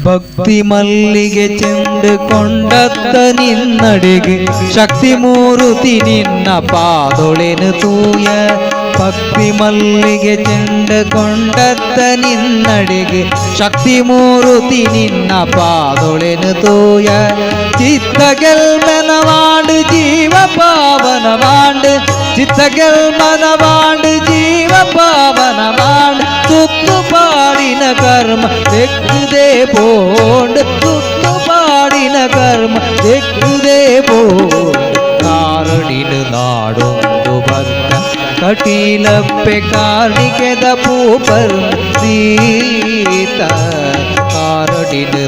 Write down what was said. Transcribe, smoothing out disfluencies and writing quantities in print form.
ಭಕ್ತಿ ಮಲ್ಲಿಗೆ ಚೆಂಡು ಕೊಂಡತ್ತ ನಿನ್ನಡೆಗೆ ಶಕ್ತಿ ಮೂರುತಿ ನಿನ್ನ ಪಾದೊಳೆನು ತೂಯ. ಭಕ್ತಿ ಮಲ್ಲಿಗೆ ಚೆಂಡು ಕೊಂಡತ್ತ ನಿನ್ನಡೆಗೆ ಶಕ್ತಿ ಮೂರುತಿ ನಿನ್ನ ಪಾದೊಳೆನು ತೂಯ. ಚಿತ್ತ ಗೆಲ್ಮನವಾಂಡು ಜೀವ ಪಾವನವಾಂಡು ಚಿತ್ತ ಗೆಲ್ಮನವಾಂಡು ಜೀವ ಪಾವನವಾಂಡು ಸುತ್ತು ಪಾಡಿನ ಕರ್ಮ ತೆಕ್ಕುದೇ ಪೋಂಡು ಸುತ್ತು ಪಾಡಿನ ಕರ್ಮ ತೆಕ್ಕುದೇ ಪೋಂಡು. ಕಾರಣಿಲು ನಾಡೊಂದು ಬಂದ ಕಟೀಲಪ್ಪೆ ಕಾರ್ಣಿಕೆದ ಪೂಪರ್ ಸೀತ. ಕಾರಣಿಲು